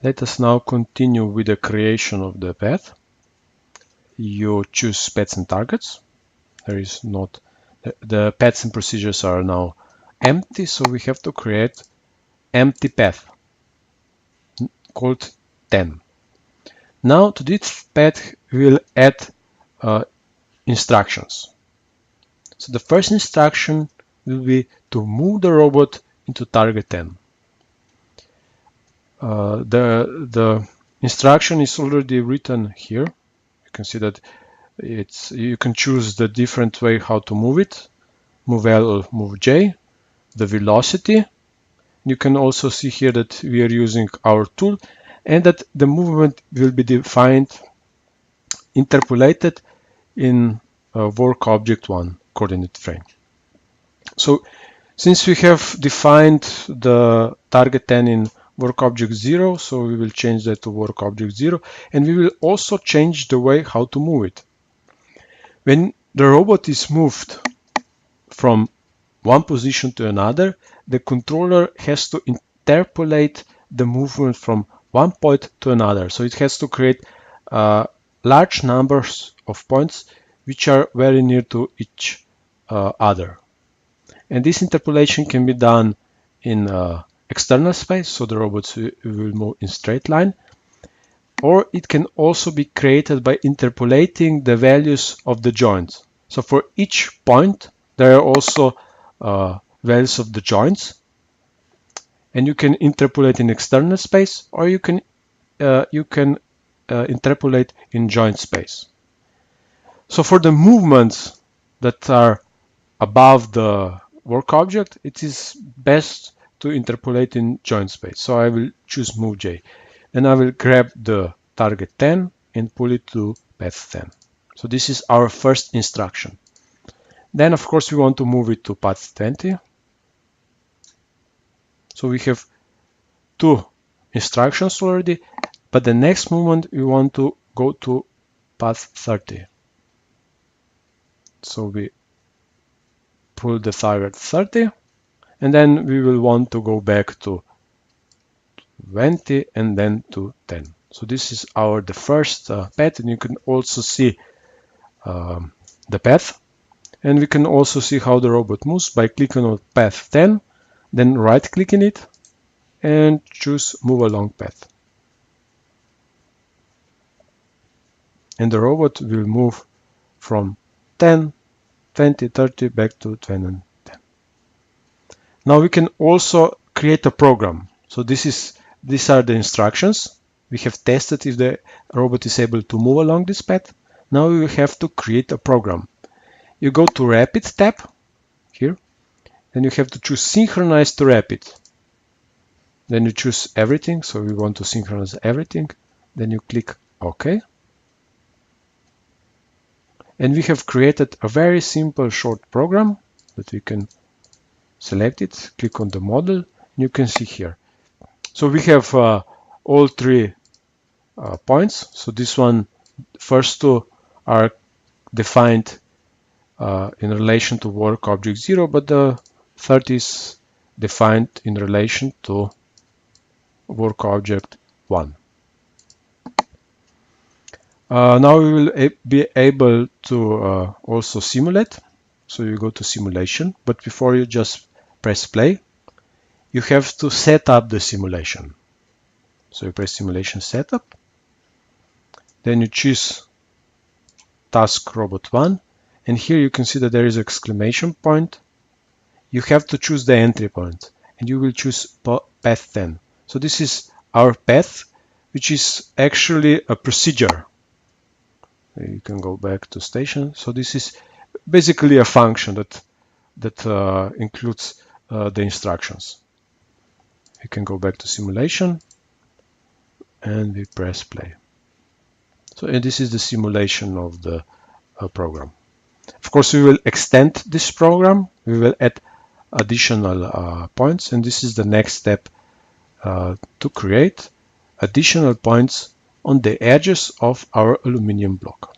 Let us now continue with the creation of the path. You choose paths and targets. There is not, the paths and procedures are now empty, so we have to create empty path called 10. Now to this path we will add instructions. So the first instruction will be to move the robot into target 10. The instruction is already written here. You can see that you can choose the different way how to move it, move L or move J, the velocity. You can also see here that we are using our tool and that the movement will be defined, interpolated in work object 1 coordinate frame. So since we have defined the target 10 in work object 0, so we will change that to work object 0, and we will also change the way how to move it. When the robot is moved from one position to another, the controller has to interpolate the movement from one point to another. So it has to create large numbers of points which are very near to each other. And this interpolation can be done in external space, so the robots will move in straight line, or it can also be created by interpolating the values of the joints. So for each point, there are also values of the joints, and you can interpolate in external space, or you can interpolate in joint space. So for the movements that are above the work object, it is best to interpolate in joint space. So I will choose move J. Then I will grab the target 10 and pull it to path 10. So this is our first instruction. Then of course we want to move it to path 20. So we have two instructions already, but the next movement we want to go to path 30. So we pull the target 30, and then we will want to go back to 20 and then to 10. So this is the first path, and you can also see the path, and we can also see how the robot moves by clicking on path 10, then right clicking it and choose move along path. And the robot will move from 10, 20, 30 back to 20 and 10. Now we can also create a program. So these are the instructions. We have tested if the robot is able to move along this path. Now we will have to create a program. You go to Rapid tab here, then you have to choose Synchronize to Rapid. Then you choose everything, so we want to synchronize everything. Then you click OK. And we have created a very simple short program that we can select it, click on the model, and you can see here. So we have all three points. So this one, first two are defined in relation to work object 0, but the third is defined in relation to work object 1. Now we will be able to also simulate. So you go to simulation, but before you just press play, you have to set up the simulation. So you press simulation setup, then you choose task robot 1, and here you can see that there is an exclamation point. You have to choose the entry point, and you will choose path 10. So this is our path, which is actually a procedure. You can go back to station. So this is basically a function that includes the instructions. You can go back to simulation and we press play. So and this is the simulation of the program. Of course, we will extend this program. We will add additional points, and this is the next step to create additional points on the edges of our aluminum block.